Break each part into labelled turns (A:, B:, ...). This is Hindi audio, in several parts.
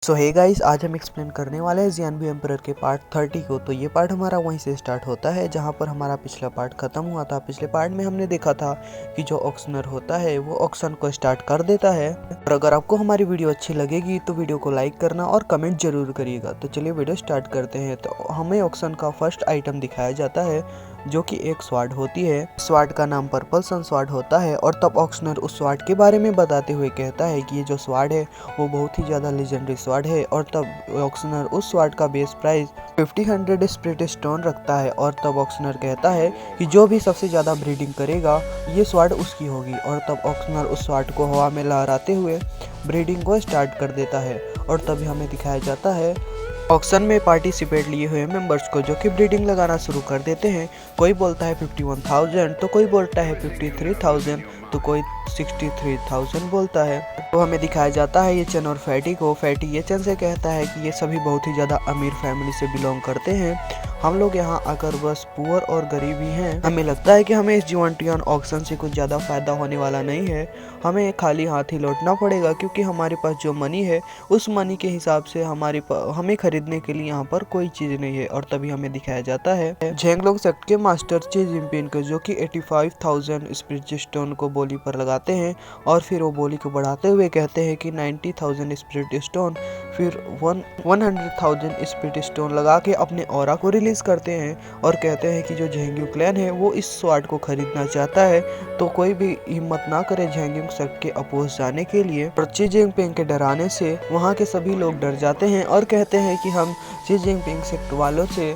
A: सो हे गाइस, आज हम एक्सप्लेन करने वाले हैं ज़ियानबी एम्परर के पार्ट 30 को। तो ये पार्ट हमारा वहीं से स्टार्ट होता है जहाँ पर हमारा पिछला पार्ट खत्म हुआ था। पिछले पार्ट में हमने देखा था कि जो ऑक्शनर होता है वो ऑक्शन को स्टार्ट कर देता है। और अगर आपको हमारी वीडियो अच्छी लगेगी तो वीडियो को लाइक करना और कमेंट जरूर करिएगा। तो चलिए वीडियो स्टार्ट करते हैं। तो हमें ऑक्शन का फर्स्ट आइटम दिखाया जाता है जो कि एक स्वार्ड होती है। स्वार्ड का नाम पर्पल सन स्वार्ड होता है। और तब ऑक्शनर उस स्वार्ड के बारे में बताते हुए कहता है कि ये जो स्वार्ड है वो बहुत ही ज़्यादा लेजेंडरी स्वार्ड है। और तब ऑक्शनर उस स्वार्ड का बेस प्राइस 50 स्प्लिट स्टोन रखता है। और तब ऑक्शनर कहता है कि जो भी सबसे ज़्यादा ब्रीडिंग करेगा ये स्वार्ड उसकी होगी। और तब ऑक्शनर उस स्वार्ड को हवा में लहराते हुए ब्रीडिंग को स्टार्ट कर देता है। और तभी हमें दिखाया जाता है ऑक्शन में पार्टिसिपेट लिए हुए मेंबर्स को जो कि ब्रीडिंग लगाना शुरू कर देते हैं। कोई बोलता है 51,000, तो कोई बोलता है 53,000, तो कोई 63,000 बोलता है। तो हमें दिखाया जाता है ये चन और फैटी को। फैटी ये चन से कहता है कि ये सभी बहुत ही ज़्यादा अमीर फैमिली से बिलोंग करते हैं। हम लोग यहाँ आकर बस पुअर और गरीब ही हैं। हमें लगता है कि हमें इस जीवांटियन ऑक्शन से कुछ ज़्यादा फायदा होने वाला नहीं है। हमें खाली हाथ ही लौटना पड़ेगा क्योंकि हमारे पास जो मनी है उस मनी के हिसाब से हमें खरीदने के लिए यहाँ पर कोई चीज़ नहीं है। और तभी हमें दिखाया जाता है झेंगलोंग सेक्ट के मास्टर ची जिनपिंग को जो कि 85,000 स्पिरिट स्टोन को बोली पर लगाते हैं। और फिर वो बोली को बढ़ाते हुए कहते हैं कि 90,000 स्पिरिट स्टोन, फिर 100,000 स्पिरिट स्टोन लगा के अपने ऑरा को रिलीज करते हैं। और कहते हैं कि जो झेंग्यू क्लैन है वो इस स्वार्ड को खरीदना चाहता है, तो कोई भी हिम्मत ना करे झेंग्यू सेक्ट के अपोज जाने के लिए। पर ची जिनपिंग के डराने से वहाँ के सभी लोग डर जाते हैं और कहते हैं कि हम ची जिनपिंग सेक्ट वालों से,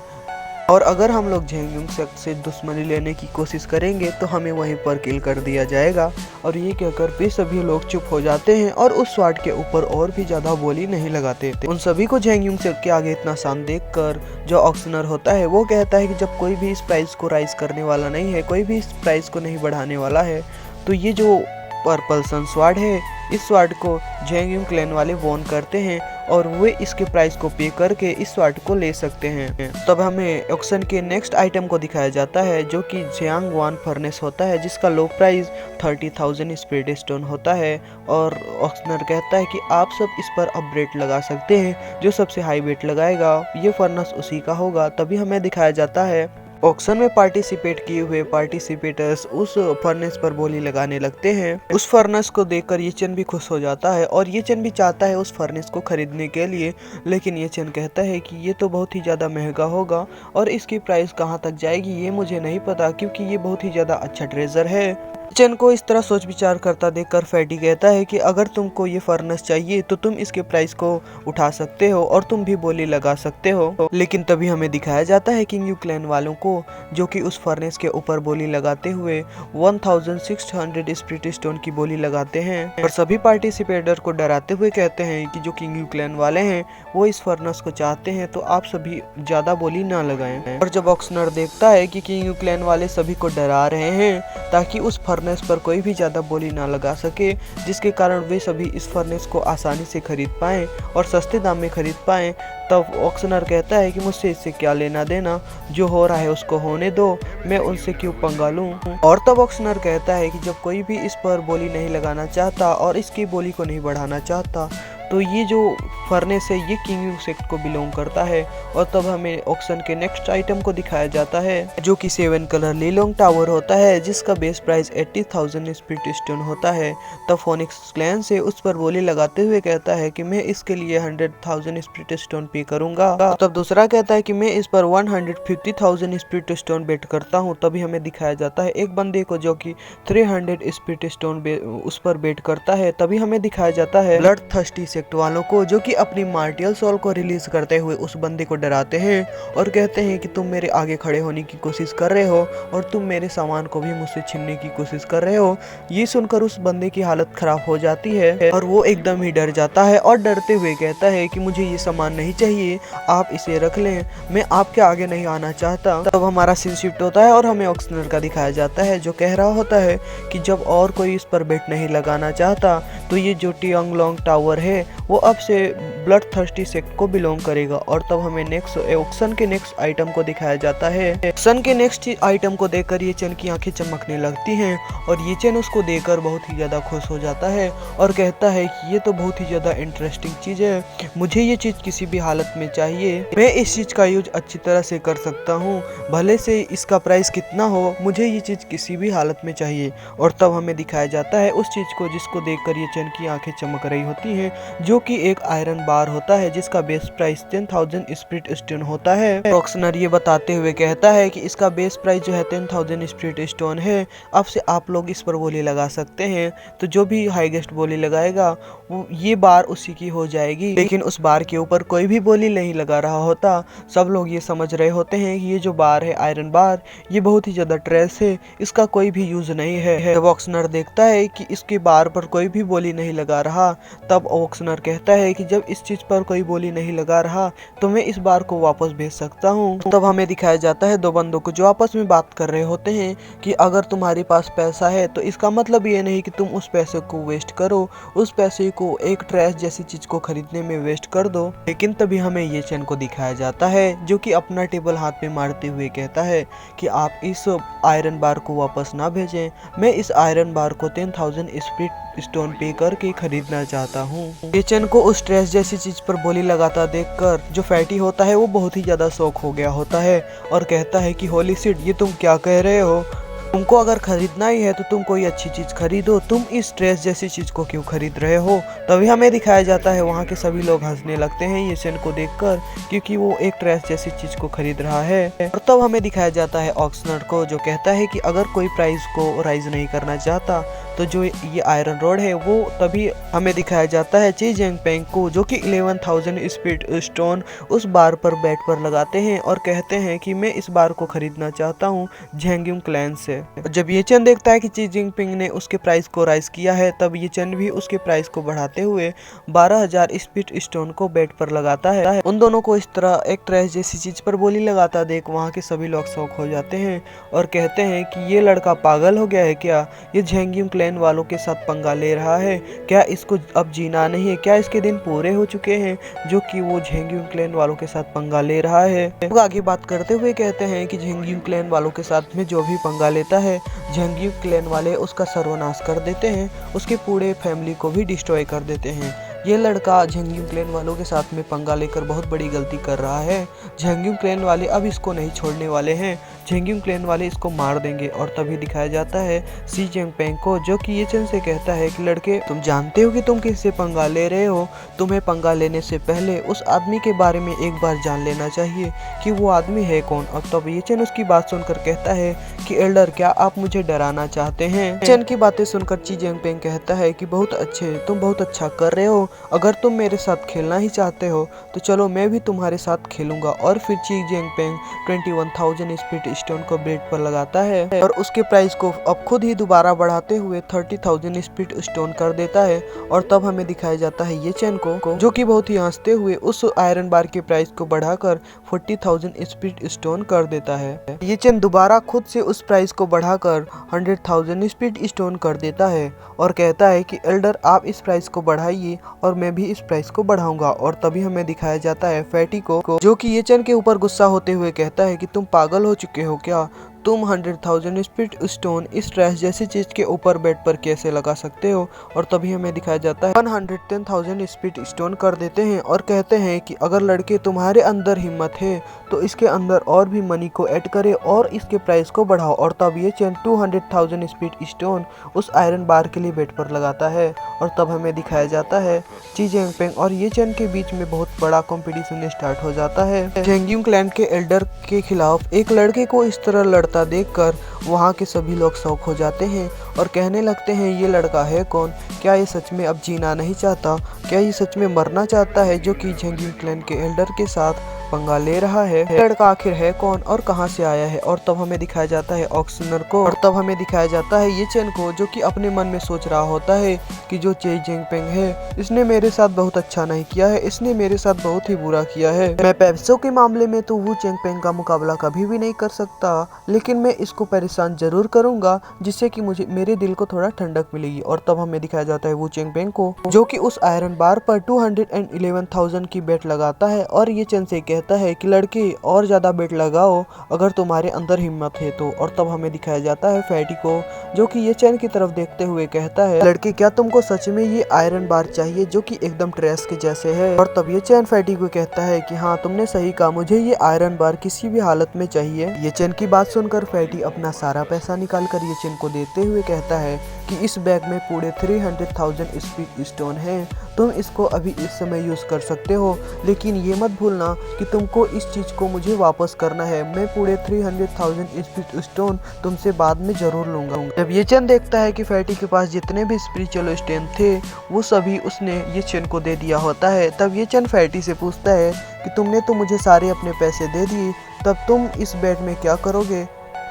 A: और अगर हम लोग झेंग्यू सेक्ट से दुश्मनी लेने की कोशिश करेंगे तो हमें वहीं पर किल कर दिया जाएगा। और ये कहकर भी सभी लोग चुप हो जाते हैं और उस स्वार्ड के ऊपर और भी ज़्यादा बोली नहीं लगाते थे। उन सभी को झेंग्यू सेक्ट के आगे इतना शान देखकर जो ऑक्शनर होता है वो कहता है कि जब कोई भी इस प्राइस को राइज करने वाला नहीं है, कोई भी इस प्राइस को नहीं बढ़ाने वाला है, तो ये जो पर्पल सन स्वार्ड है इस स्वार्ड को झेंग्यू क्लैन वाले वॉन करते हैं और वे इसके प्राइस को पे करके इस स्वार्ड को ले सकते हैं। तब हमें ऑक्शन के नेक्स्ट आइटम को दिखाया जाता है जो कि जियांग वान फर्नेस होता है जिसका लो प्राइस 30,000 स्पिरिट स्टोन होता है। और ऑक्शनर कहता है कि आप सब इस पर अब रेट लगा सकते हैं, जो सबसे हाई वेट लगाएगा ये फर्नेस उसी का होगा। तभी हमें दिखाया जाता है ऑक्शन में पार्टिसिपेट किए हुए पार्टिसिपेटर्स उस फर्नेस पर बोली लगाने लगते हैं। उस फर्नेस को देखकर ये चन भी खुश हो जाता है और ये चन भी चाहता है उस फर्नेस को खरीदने के लिए। लेकिन ये चन कहता है कि ये तो बहुत ही ज़्यादा महंगा होगा और इसकी प्राइस कहाँ तक जाएगी ये मुझे नहीं पता, क्योंकि ये बहुत ही ज़्यादा अच्छा ट्रेजर है। चन को इस तरह सोच विचार करता देखकर फैटी कहता है कि अगर तुमको ये फर्नेस चाहिए तो तुम इसके प्राइस को उठा सकते हो और तुम भी बोली लगा सकते हो। लेकिन तभी हमें दिखाया जाता है किंग क्लैन वालों को जो कि उस फर्नेस के ऊपर बोली लगाते हुए 1600 स्पिरिट स्टोन की बोली लगाते हैं। और सभी पार्टिसिपेटर को डराते हुए कहते हैं कि जो किंग क्लैन वाले हैं वो इस फर्नेस को चाहते हैं, तो आप सभी ज्यादा बोली ना लगाएं। और जब ऑक्शनर देखता है कि किंग क्लैन वाले सभी को डरा रहे हैं ताकि उस फर्नेस पर कोई भी ज़्यादा बोली ना लगा सके, जिसके कारण वे सभी इस फर्नेस को आसानी से खरीद पाएँ और सस्ते दाम में खरीद पाएँ, तब ऑक्शनर कहता है कि मुझसे इससे क्या लेना देना, जो हो रहा है उसको होने दो, मैं उनसे क्यों पंगा लूं। और तब ऑक्शनर कहता है कि जब कोई भी इस पर बोली नहीं लगाना चाहता और इसकी बोली को नहीं बढ़ाना चाहता, तो ये जो फर्नेस है ये किंग सेक्ट को बिलोंग करता है। और तब हमें ऑक्शन के नेक्स्ट आइटम को दिखाया जाता है जो कि 7 कलर लीलोंग टावर होता है जिसका बेस प्राइस 80,000 स्पिरिट स्टोन होता है। तब फोनिक्स क्लैन से उस पर बोली लगाते हुए कहता है कि मैं इसके लिए 100,000 स्पिरिट स्टोन पे करूंगा। तब दूसरा कहता है कि मैं इस पर 150,000 स्पिरिट स्टोन बेट करता हूँ। तभी हमें दिखाया जाता है एक बंदे को जो कि 300 स्पिरिट स्टोन उस पर बेट करता है। तभी हमें दिखाया जाता है ब्लड थर्स्टी सेक्ट वालों को जो कि अपनी मार्टियल सोल को रिलीज करते हुए उस बंदे को डराते हैं और कहते हैं कि तुम मेरे आगे खड़े होने की कोशिश कर रहे हो और तुम मेरे सामान को भी मुझसे छीनने की कोशिश कर रहे हो। ये सुनकर उस बंदे की हालत खराब हो जाती है और वो एकदम ही डर जाता है और डरते हुए कहता है कि मुझे ये सामान नहीं चाहिए, आप इसे रख लें, मैं आपके आगे नहीं आना चाहता। तब हमारा सीन शिफ्ट होता है और हमें ऑक्शनर का दिखाया जाता है जो कह रहा होता है कि जब और कोई इस पर बेट नहीं लगाना चाहता तो ये जो टियांगलोंग टावर है वो अब से ब्लड थर्स्टी सेक्ट को बिलोंग करेगा। और तब हमें नेक्स्ट ऑक्शन के नेक्स्ट आइटम को दिखाया जाता है। ऑक्शन के नेक्स्ट आइटम को देखकर ये चैन की आंखें चमकने लगती हैं और ये चैन उसको देखकर बहुत ही ज्यादा खुश हो जाता है और कहता है कि ये तो बहुत ही ज्यादा इंटरेस्टिंग चीज है, मुझे ये चीज किसी भी हालत में चाहिए, मैं इस चीज का यूज अच्छी तरह से कर सकता हूँ, भले से इसका प्राइस कितना हो, मुझे ये चीज किसी भी हालत में चाहिए। और तब हमें दिखाया जाता है उस चीज को जिसको देखकर ये चैन की आंखें चमक रही होती हैं, जो कि एक आयरन बार होता है जिसका बेस प्राइस 10,000 स्पिरिट स्टोन होता है। ऑक्शनर ये बताते हुए कहता है कि इसका बेस प्राइस जो है 10,000 स्पिरिट स्टोन है, अब से आप लोग इस पर बोली लगा सकते हैं, तो जो भी हाईएस्ट बोली लगाएगा वो ये बार उसी की हो जाएगी। लेकिन उस बार के ऊपर कोई भी बोली नहीं लगा रहा होता, सब लोग ये समझ रहे होते हैं कि ये जो बार है आयरन बार, ये बहुत ही ज्यादा ट्रेस है, इसका कोई भी यूज नहीं है। जब ऑक्शनर देखता है कि इसके बार पर कोई भी बोली नहीं लगा रहा, तब ऑक्शनर कहता है कि जब इस चीज पर कोई बोली नहीं लगा रहा तो मैं इस बार को वापस भेज सकता हूँ। तब हमें दिखाया जाता है दो बंदों को जो आपस में बात कर रहे होते हैं कि अगर तुम्हारे पास पैसा है तो इसका मतलब ये नहीं कि तुम उस पैसे को वेस्ट करो, उस पैसे को एक ट्रैश जैसी चीज को खरीदने में वेस्ट कर दो। लेकिन तभी हमें ये चैन को दिखाया जाता है जो कि अपना टेबल हाथ में मारते हुए कहता है कि आप इस आयरन बार को वापस ना भेजें, मैं इस आयरन बार को 10,000 स्पिरिट स्टोन पे करके खरीदना चाहता हूँ। ये चैन को उस ट्रेस जैसी चीज पर बोली लगाता देखकर जो फैटी होता है वो बहुत ही ज्यादा शौक हो गया होता है और कहता है कि होली शिट, ये तुम क्या कह रहे हो, तुमको अगर खरीदना ही है तो तुम कोई अच्छी चीज खरीदो, तुम इस ड्रेस जैसी चीज को क्यों खरीद रहे हो। तभी हमें दिखाया जाता है वहाँ के सभी लोग हंसने लगते हैं ये चैन को देखकर, क्योंकि वो एक ड्रेस जैसी चीज को खरीद रहा है। और तब हमें दिखाया जाता है ऑक्शनर को जो कहता है कि अगर कोई प्राइस को राइज नहीं करना चाहता तो जो ये आयरन रोड है वो, तभी हमें दिखाया जाता है ची जिंगपेंग को जो कि 11,000 स्पिरिट स्टोन उस बार पर बैट पर लगाते हैं और कहते हैं कि मैं इस बार को खरीदना चाहता हूँ झेंग्यूम क्लैन से। जब ये चैन देखता है कि ची जिंगपिंग ने उसके प्राइस को राइज किया है, तब ये चैन भी उसके प्राइस को बढ़ाते हुए 12,000 स्पिरिट स्टोन को बैट पर लगाता है। उन दोनों को इस तरह एक ट्रैश जैसी चीज पर बोली लगाता देख वहाँ के सभी लोग शौक हो जाते हैं और कहते हैं कि ये लड़का पागल हो गया है क्या, ये झेंग्यूम क्लैन वालों के साथ पंगा ले रहा है क्या, इसको अब जीना नहीं है क्या, इसके दिन पूरे हो चुके हैं जो कि वो झेंग्यूम क्लैन वालों के साथ पंगा ले रहा है। लोग आगे बात करते हुए कहते हैं कि झेंग्यूम क्लैन वालों के साथ में जो भी पंगा लेता है झेंग्यूम क्लैन वाले उसका सर्वनाश कर देते हैं, उसके पूरे फैमिली को भी डिस्ट्रॉय कर देते हैं। ये लड़का झेंग्यूम क्लैन वालों के साथ में पंगा लेकर बहुत बड़ी गलती कर रहा है। झेंग्यूम क्लैन वाले अब इसको नहीं छोड़ने वाले हैं, झेंग्यूम क्लैन वाले इसको मार देंगे। और तभी दिखाया जाता है सी जिंगपेंग को जो कि ये चैन से कहता है कि लड़के, तुम जानते हो कि तुम किससे पंगा ले रहे हो, तुम्हें पंगा लेने से पहले उस आदमी के बारे में एक बार जान लेना चाहिए कि वो आदमी है कौन। और तब ये चैन उसकी बात सुनकर कहता है कि एल्डर, क्या आप मुझे डराना चाहते हैं। चैन की बातें सुनकर ची जिंगपेंग कहता है कि बहुत अच्छे, तुम बहुत अच्छा कर रहे हो, अगर तुम मेरे साथ खेलना ही चाहते हो तो चलो मैं भी तुम्हारे साथ खेलूंगा। और फिर ची जिंगपेंग 21,000 स्पिरिट स्टोन को बेट पर लगाता है और उसके प्राइस को अब खुद ही दोबारा बढ़ाते हुए 30,000 स्पिरिट स्टोन कर देता है। और तब हमें दिखाया जाता है ये चैन को जो कि बहुत ही हंसते हुए उस आयरन बार के प्राइस को बढ़ाकर 40,000 स्पिरिट स्टोन कर देता है। ये चैन दोबारा खुद से उस प्राइस को बढ़ाकर 100,000 स्पिरिट स्टोन कर देता है और कहता है कि एल्डर, आप इस प्राइस को बढ़ाइए और मैं भी इस प्राइस को बढ़ाऊंगा। और तभी हमें दिखाया जाता है फैटी को जो कि ये चैन के ऊपर गुस्सा होते हुए कहता है कि तुम पागल हो चुके हो क्या, तुम 100,000 स्पिरिट स्टोन इस ट्रैश जैसी चीज के ऊपर बेड पर कैसे लगा सकते हो। और तभी हमें दिखाया जाता है 110,000 स्पिरिट स्टोन कर देते हैं और कहते हैं कि अगर लड़के तुम्हारे अंदर हिम्मत है तो इसके अंदर और भी मनी को ऐड करे और इसके प्राइस को बढ़ाओ। और तब ये चैन 200,000 स्पिरिट स्टोन उस आयरन बार के लिए बेड पर लगाता है। और तब हमें दिखाया जाता है ची जिंगपेंग और ये चैन के बीच में बहुत बड़ा कंपटीशन स्टार्ट हो जाता है। झेंग्यूम क्लैन के एल्डर के खिलाफ एक लड़के को इस तरह लड़ता देखकर वहाँ के सभी लोग शौक हो जाते हैं और कहने लगते हैं ये लड़का है कौन, क्या ये सच में अब जीना नहीं चाहता, क्या ये सच में मरना चाहता है जो कि झेंग्यूम क्लैन के एल्डर के साथ पंगा ले रहा है। लड़का आखिर है कौन और कहां से आया है? और तब हमें दिखाया जाता है ऑक्शनर को, और तब हमें दिखाया जाता है ये चेन को, जो कि अपने मन में सोच रहा होता है कि जो चे जिंगपिंग है इसने मेरे साथ बहुत अच्छा नहीं किया है, इसने मेरे साथ बहुत ही बुरा किया है। मैं पैसों के मामले में तो वू चेंगपेंग का मुकाबला कभी भी नहीं कर सकता, लेकिन मैं इसको परेशान जरूर करूंगा जिससे कि मुझे मेरे दिल को थोड़ा ठंडक मिलेगी। और तब हमें दिखाया जाता है वू चेंगपेंग को, जो कि उस आयरन बार पर 211,000 की बेट लगाता है और ये चेन से कहता है कि लड़के और ज्यादा बेट लगाओ अगर तुम्हारे अंदर हिम्मत है तो। और तब हमें दिखाया जाता है फैटी को, जो कि ये चेन की तरफ देखते हुए कहता है लड़के क्या तुमको सच में ये आयरन बार चाहिए जो कि एकदम ट्रेस के जैसे है? और तब ये चेन फैटी को कहता है कि हाँ तुमने सही कहा, मुझे ये आयरन बार किसी भी हालत में चाहिए। ये चेन की बात सुनकर फैटी अपना सारा पैसा निकाल कर ये चेन को देते हुए कहता है कि इस बैग में पूरे 300,000 स्पीड स्टोन है, तुम इसको अभी इस समय यूज कर सकते हो, लेकिन ये मत भूलना कि तुमको इस चीज को मुझे वापस करना है। मैं पूरे 300,000 स्पीड स्टोन तुमसे बाद में जरूर लूंगा। जब ये चेन देखता है कि फैटी के पास जितने भी स्पिरिचुअल स्टोन थे वो सभी उसने ये चेन को दे दिया होता है। तब ये चेन फैटी से पूछता है कि तुमने तो मुझे सारे अपने पैसे दे दिए, तब तुम इस बेट में क्या करोगे?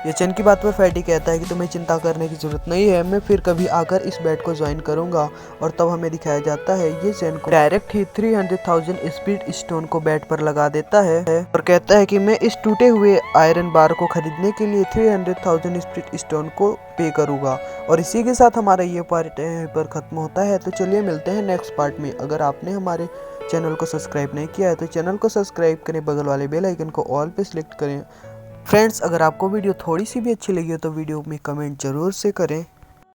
A: ये चेन की बात पर फैटी कहता है कि तुम्हें चिंता करने की जरूरत नहीं है, मैं फिर कभी आकर इस बेट को ज्वाइन करूंगा। और तब हमें दिखाया जाता है ये चेन को डायरेक्ट ही 300,000 स्पीड स्टोन को बेट पर लगा देता है और कहता है कि मैं इस टूटे हुए आयरन बार को खरीदने के लिए 300,000 स्पीड स्टोन को पे करूंगा। और इसी के साथ हमारा ये पार्ट पर खत्म होता है। तो चलिए मिलते हैं नेक्स्ट पार्ट में। अगर आपने हमारे चैनल को सब्सक्राइब नहीं किया है तो चैनल को सब्सक्राइब करें, बगल वाले बेल आइकन को ऑल पे सिलेक्ट करें। फ्रेंड्स, अगर आपको वीडियो थोड़ी सी भी अच्छी लगी हो तो वीडियो में कमेंट जरूर से करें।